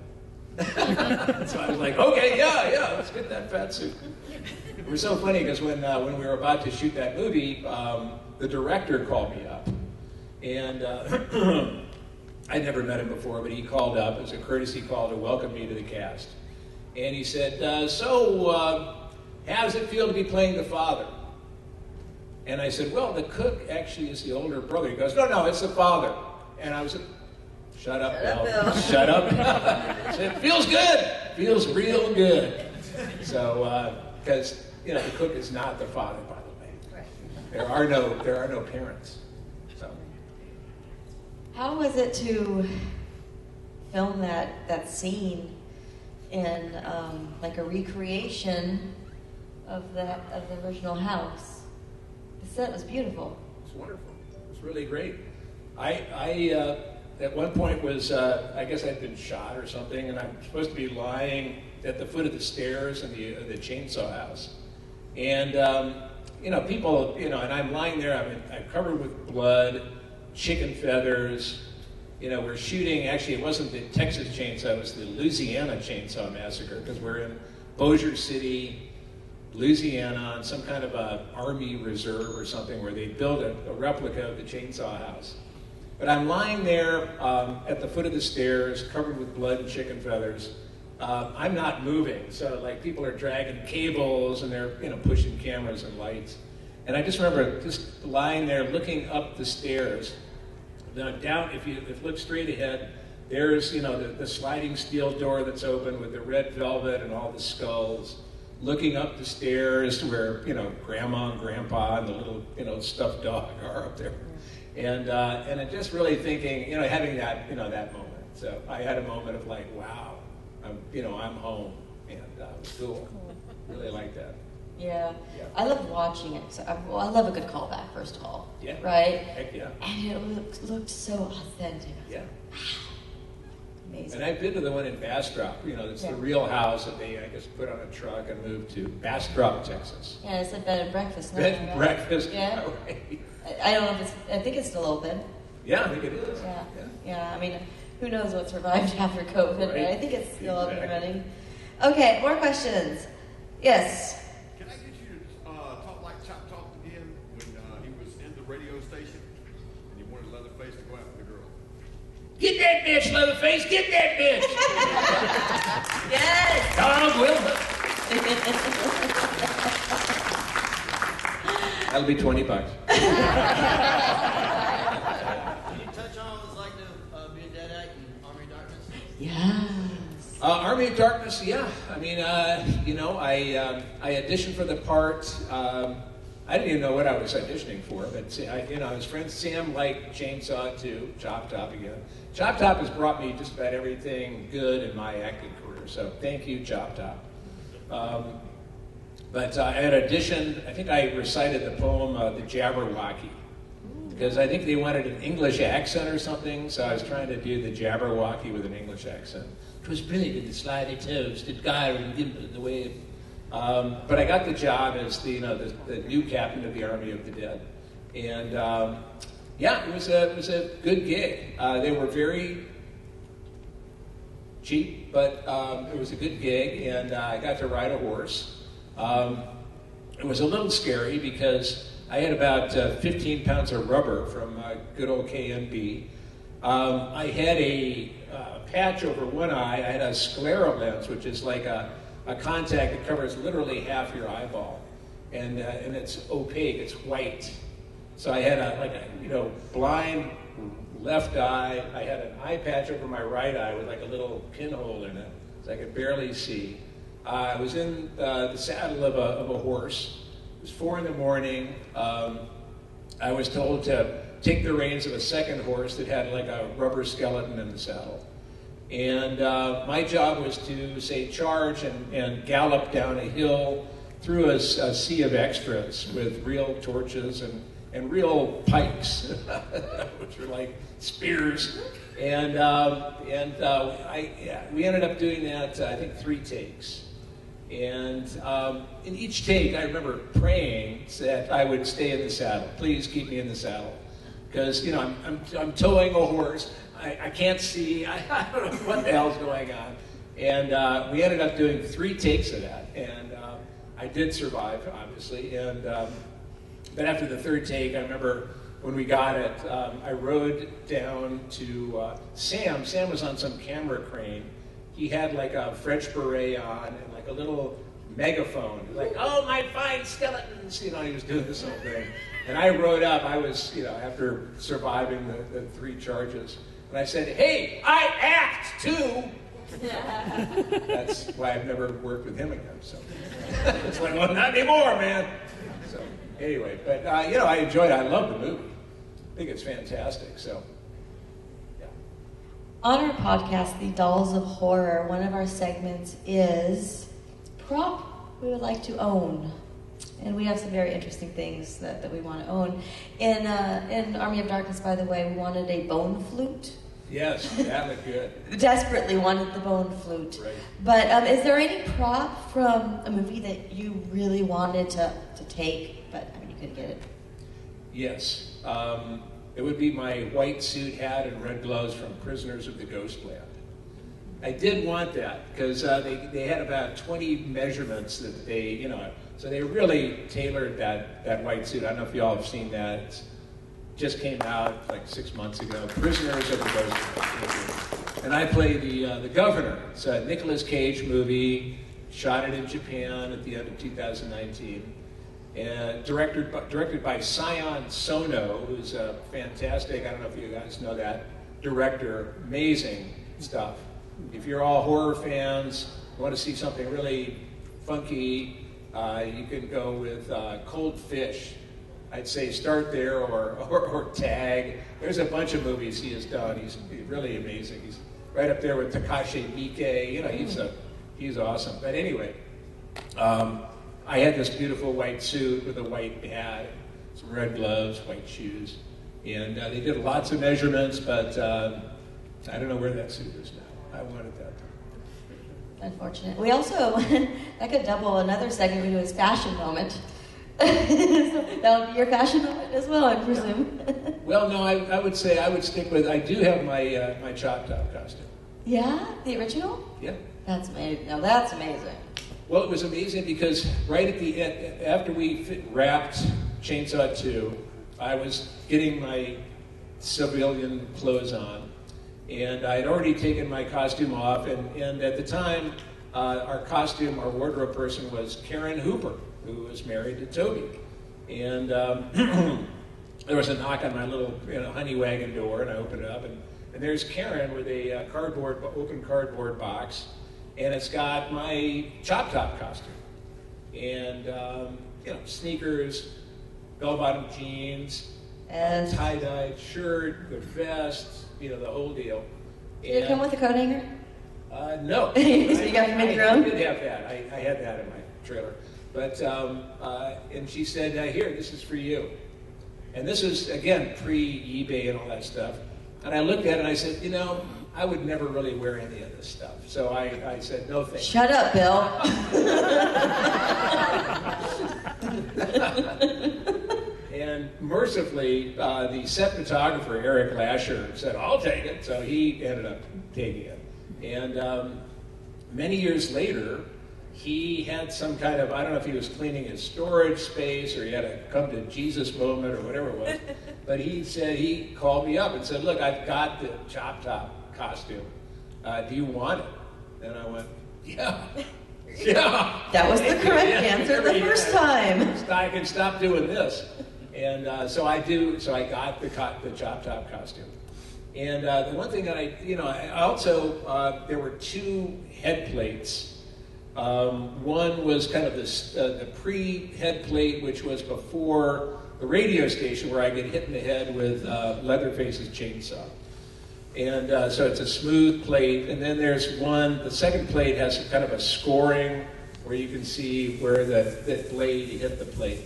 So I was like, okay, yeah, let's get that fat suit. It was so funny because when we were about to shoot that movie, the director called me up. And I'd never met him before, but he called up. It was a courtesy call to welcome me to the cast. And he said, how does it feel to be playing the father? And I said, well, the cook actually is the older brother. He goes, no, it's the father. And I was like, Shut up, Shut up, Bill. Bill. Shut up. It feels good. Feels real good. So, because the cook is not the father, by the way. Right. There are no parents. So, How was it to film that scene in like a recreation of the original house? The set was beautiful. it's wonderful. It's really great. I at one point was, I guess I'd been shot or something, and I'm supposed to be lying at the foot of the stairs in the chainsaw house. And, people, and I'm lying there, I'm covered with blood, chicken feathers. We're shooting, actually, it wasn't the Texas chainsaw, it was the Louisiana chainsaw massacre, because we're in Bossier City, Louisiana, on some kind of a army reserve or something where they built a replica of the chainsaw house. But I'm lying there at the foot of the stairs, covered with blood and chicken feathers. I'm not moving, so like people are dragging cables and they're pushing cameras and lights. And I just remember just lying there, looking up the stairs. Now down, if you look straight ahead, there's the sliding steel door that's open with the red velvet and all the skulls. Looking up the stairs to where Grandma and Grandpa and the little stuffed dog are up there. And I'm just really thinking, having that, that moment. So I had a moment of like, wow, I'm home, and it was cool. Really like that. Yeah. Yeah. I love watching it. So I love a good callback, first of all. Yeah. Right? Heck yeah. And it looked so authentic. Yeah. Amazing. And I've been to the one in Bastrop. It's the real house that they, I guess, put on a truck and moved to Bastrop, Texas. Yeah, it's a bed and breakfast. now, Bed and right? breakfast. Yeah. Right. I don't know if it's. I think it's still open. Yeah, I think it is. Yeah. Yeah. I mean, who knows what survived after COVID? Right? Right. I think it's still up and Exactly. running. Okay, more questions. Yes. Can I get you to talk like Chop talked again when he was in the radio station and he wanted Leatherface to go after the girl? Get that bitch, Leatherface! Get that bitch! Yes. Donald Wilson. That'll be $20. Can you touch on what it was like to be a dead act in Army of Darkness? Yes. Army of Darkness, yeah. I mean, I auditioned for the part. I didn't even know what I was auditioning for, but his friend Sam liked Chainsaw too, Chop Top again. Chop Top has brought me just about everything good in my acting career, so thank you, Chop Top. But I had auditioned, I think I recited the poem, The Jabberwocky, because I think they wanted an English accent or something, so I was trying to do the Jabberwocky with an English accent. It was brilliant with the sliding toes, the gyre and gimble in the way. But I got the job as the new captain of the Army of the Dead. And it was a good gig. They were very cheap, but it was a good gig, and I got to ride a horse. It was a little scary because I had about 15 pounds of rubber from good old KNB. I had a patch over one eye. I had a sclera lens, which is like a contact that covers literally half your eyeball, and it's opaque. It's white. So I had a blind left eye. I had an eye patch over my right eye with like a little pinhole in it, so I could barely see. I was in the saddle of a horse. It was 4 a.m. I was told to take the reins of a second horse that had like a rubber skeleton in the saddle. And my job was to, say, charge and gallop down a hill through a sea of extras with real torches and real pikes, which were like spears. And we ended up doing that, I think, 3 takes. And in each take, I remember praying that I would stay in the saddle. Please keep me in the saddle, because I'm towing a horse. I can't see. I don't know what the hell's going on. And we ended up doing 3 takes of that, and I did survive, obviously. And but after the 3rd take, I remember when we got it, I rode down to Sam. Sam was on some camera crane. He had like a French beret on and like a little megaphone. He was like, "Oh, my fine skeletons!" He was doing this whole thing. And I rode up. I was, after surviving the 3 charges, And I said, hey, I act too. That's why I've never worked with him again. So it's like, well, not anymore, man. So anyway, but you know, I enjoyed it. I love the movie. I think it's fantastic. So yeah. On our podcast, The Dolls of Horror, one of our segments is prop we would like to own. And we have some very interesting things that we want to own. In Army of Darkness, by the way, we wanted a bone flute. Yes, that looked good. Desperately wanted the bone flute. Right. But is there any prop from a movie that you really wanted to take, but I mean, you couldn't get it? Yes. It would be my white suit, hat, and red gloves from Prisoners of the Ghostland. I did want that because they had about 20 measurements that they, you know, so they really tailored that white suit. I don't know if you all have seen that. It just came out like 6 months ago. Prisoners of the Ghostland. And I play the governor. It's a Nicolas Cage movie, shot it in Japan at the end of 2019. And directed by Sion Sono, who's a fantastic, I don't know if you guys know that director, amazing stuff. If you're all horror fans, want to see something really funky, you can go with Cold Fish. I'd say start there or Tag. There's a bunch of movies he has done. He's really amazing. He's right up there with Takashi Miike. You know, he's awesome. But anyway, I had this beautiful white suit with a white hat, some red gloves, white shoes, and they did lots of measurements, but I don't know where that suit is now. I wanted that. Unfortunate. We also, that could double another segment we do as fashion moment. So that would be your fashion moment as well, I presume. Well, no, I would say I would stick with, I do have my my Chop Top costume. Yeah? The original? Yeah. That's amazing. No, that's amazing. Well, it was amazing because right at the end, after we wrapped Chainsaw 2, I was getting my civilian clothes on, and I had already taken my costume off, and at the time, our wardrobe person was Karen Hooper, who was married to Toby. And there was a knock on my little honey wagon door, and I opened it up, and there's Karen with a open cardboard box, and it's got my Chop Top costume. And, sneakers, bell-bottom jeans, tie-dyed shirt, good vest, the whole deal. Did it come with a coat hanger? No. So you got to make your own? I did have that. I had that in my trailer. But, and she said, here, this is for you. And this is, again, pre-eBay and all that stuff. And I looked at it and I said, I would never really wear any of this stuff. So I said, no thanks. Shut up, Bill. And mercifully, the set photographer, Eric Lasher, said, I'll take it. So he ended up taking it. And many years later, he had some kind of, I don't know if he was cleaning his storage space or he had a come to Jesus moment or whatever it was. But he called me up and said, look, I've got the Chop Top costume. Do you want it? And I went, yeah. Yeah. That was the correct answer the first time. I can stop doing this. And so I do, so I got the Chop Top costume. And the one thing that I also, there were two head plates. One was kind of the pre-head plate, which was before the radio station where I get hit in the head with Leatherface's chainsaw. And so it's a smooth plate. And then there's the second plate has kind of a scoring where you can see where the blade hit the plate.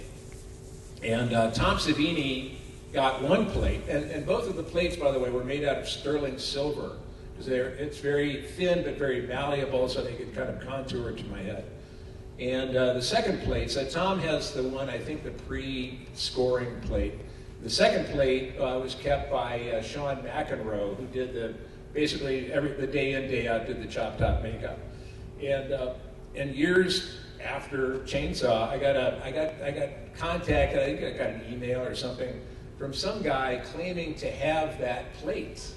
And Tom Savini got one plate. And both of the plates, by the way, were made out of sterling silver. It's very thin but very malleable, so they can kind of contour to my head. And the second plate, so Tom has the one, I think, the pre-scoring plate. The second plate was kept by Sean McEnroe, who did basically the day in, day out, did the Chop Top makeup. And years after Chainsaw, I got contacted. I think I got an email or something from some guy claiming to have that plate.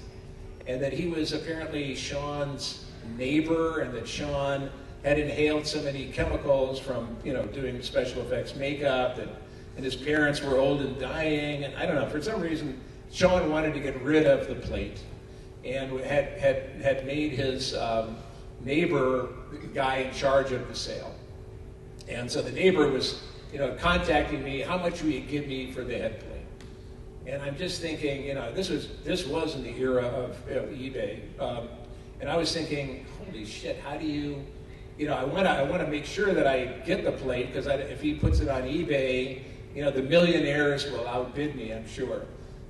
And that he was apparently Sean's neighbor, and that Sean had inhaled so many chemicals from, doing special effects makeup, and his parents were old and dying, and I don't know, for some reason, Sean wanted to get rid of the plate. and had made his neighbor the guy in charge of the sale. And so the neighbor was, contacting me, how much will you give me for the head plate? And I'm just thinking, this was in the era of eBay, and I was thinking, holy shit, how do you, I want to make sure that I get the plate, because if he puts it on eBay, the millionaires will outbid me, I'm sure.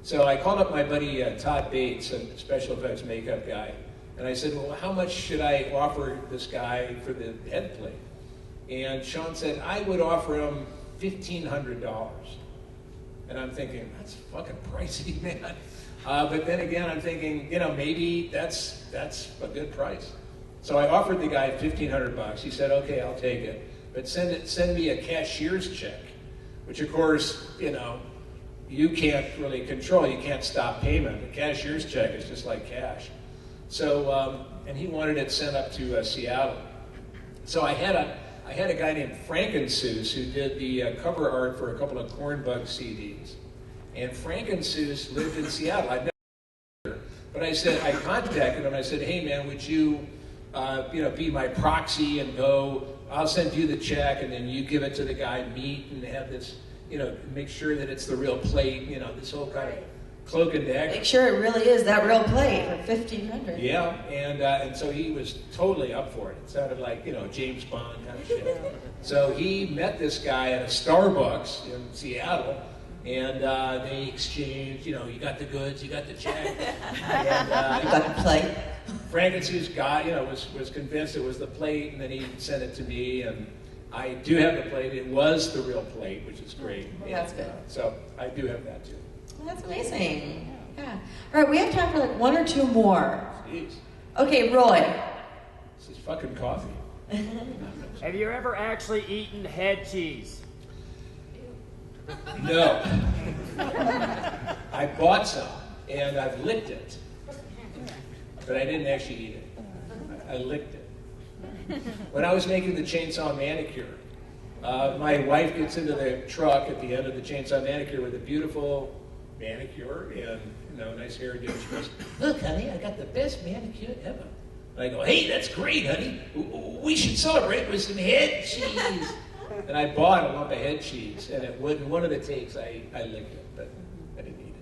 So I called up my buddy Todd Bates, a special effects makeup guy, and I said, well, how much should I offer this guy for the head plate? And Sean said, I would offer him $1,500. And I'm thinking, that's fucking pricey, man. But then again, I'm thinking, maybe that's a good price. So I offered the guy $1,500. He said, okay, I'll take it. But send me a cashier's check, which of course, you can't really control. You can't stop payment. A cashier's check is just like cash. So, and he wanted it sent up to Seattle. So I had a guy named Frankensus who did the cover art for a couple of Cornbug CDs. And Frankensus lived in Seattle. I'd never, but I contacted him. I said, hey man, would you, be my proxy and go, I'll send you the check and then you give it to the guy, meet and have this, make sure that it's the real plate, this whole kind of cloak and dagger. Make sure it really is that real plate for $1,500. Yeah, and so he was totally up for it. It sounded like, James Bond kind of shit. So he met this guy at a Starbucks in Seattle, and they exchanged, you got the goods, you got the check. And, you got the plate. Frankenstein's guy, was convinced it was the plate, and then he sent it to me, and I do have the plate. It was the real plate, which is great. Well, that's good. So I do have that too. Well, that's amazing. Yeah. All right, we have time for like one or two more. Jeez. Okay, Roy. This is fucking coffee. Have you ever actually eaten head cheese? No. I bought some, and I've licked it. But I didn't actually eat it. I licked it. When I was making the chainsaw manicure, my wife gets into the truck at the end of the chainsaw manicure with a beautiful manicure and nice hairdo. She goes, look, honey, I got the best manicure ever. And I go, hey, that's great, honey. We should celebrate with some head cheese. And I bought a lump of head cheese, and in one of the takes, I licked it, but I didn't eat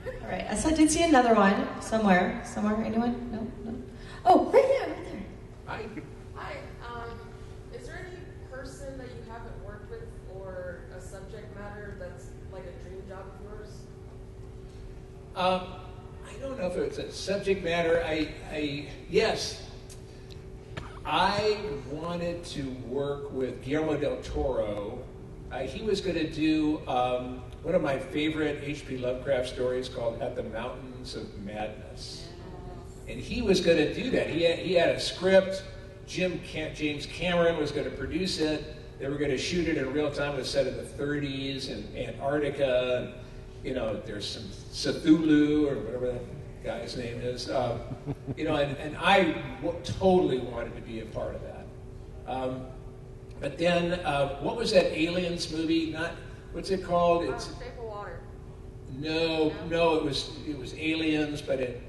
it. All right, so I did see another one somewhere. Anyone? No? Oh, right there. Hi. Hi. Is there any person that you haven't worked with or a subject matter that's like a dream job of yours? I don't know if it's a subject matter. Yes. I wanted to work with Guillermo del Toro. He was going to do one of my favorite H.P. Lovecraft stories called At the Mountains of Madness. And he was going to do that. He had a script. James Cameron was going to produce it. They were going to shoot it in real time. It was set in the 30s in Antarctica. There's some Cthulhu or whatever that guy's name is. And I totally wanted to be a part of that. But then, what was that Aliens movie? What's it called? It's Shape of Water. No, it was Aliens, but it.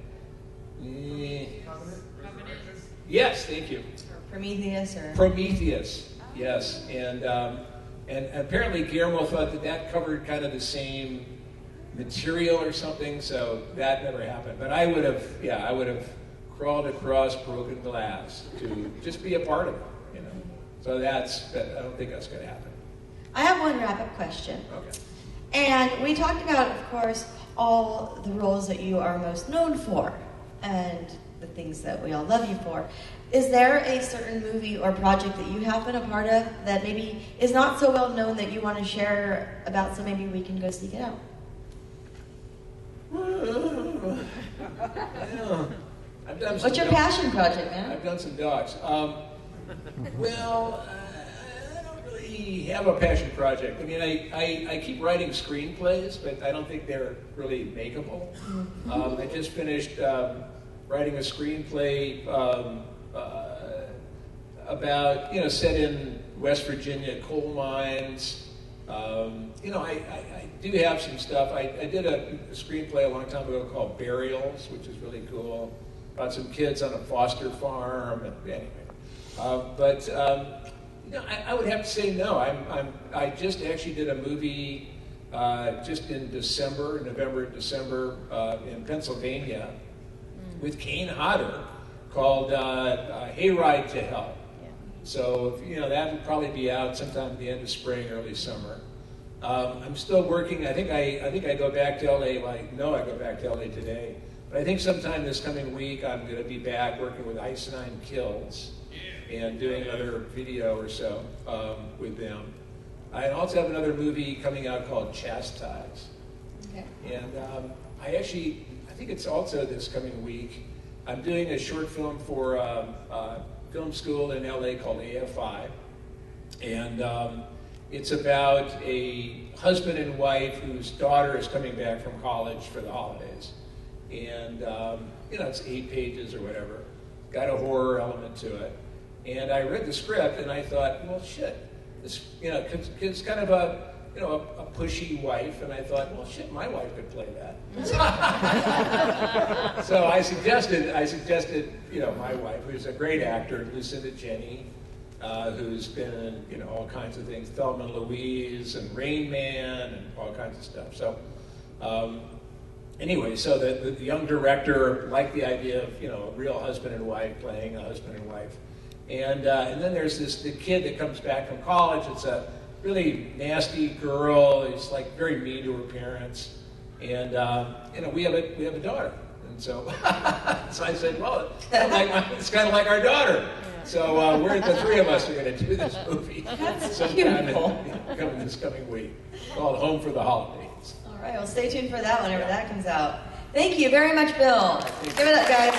Yes, thank you. Prometheus. Yes, and apparently Guillermo thought that covered kind of the same material or something, so that never happened. But I would have crawled across broken glass to just be a part of it, So I don't think that's going to happen. I have one wrap-up question. Okay. And we talked about, of course, all the roles that you are most known for and the things that we all love you for. Is there a certain movie or project that you have been a part of that maybe is not so well known that you want to share about, so maybe we can go seek it out? What's your passion project, man? I've done some docs. Well, I don't really have a passion project. I mean, I keep writing screenplays, but I don't think they're really makeable. I just finished writing a screenplay about, set in West Virginia coal mines, I do have some stuff. I did a screenplay a long time ago called Burials, which is really cool, about some kids on a foster farm. And anyway, I would have to say no. I just actually did a movie just in November, December, in Pennsylvania with Kane Hodder called Hayride to Hell. So, that would probably be out sometime at the end of spring, early summer. I'm still working. I think I go back to LA. I go back to LA today. But I think sometime this coming week I'm going to be back working with Ice9 Kills and doing another video or so with them. I also have another movie coming out called Chastise. Okay. And I think it's also this coming week. I'm doing a short film for film school in LA called AFI. And it's about a husband and wife whose daughter is coming back from college for the holidays. And, it's 8 pages or whatever. Got a horror element to it. And I read the script and I thought, well, shit. This, it's kind of a pushy wife. And I thought, well, shit, my wife could play that. So I suggested, my wife, who's a great actor, Lucinda Jenny, who's been in, all kinds of things, Thelma and Louise and Rain Man and all kinds of stuff. So anyway, so the young director liked the idea of, a real husband and wife playing a husband and wife. And then there's the kid that comes back from college. It's a really nasty girl. He's like very mean to her parents. And, we have a daughter. And so, so I said, well, it's kind of like our daughter. So the three of us are going to do this movie sometime coming this coming week called Home for the Holidays. All right, well, stay tuned for that whenever that comes out. Thank you very much, Bill. Give it up, guys.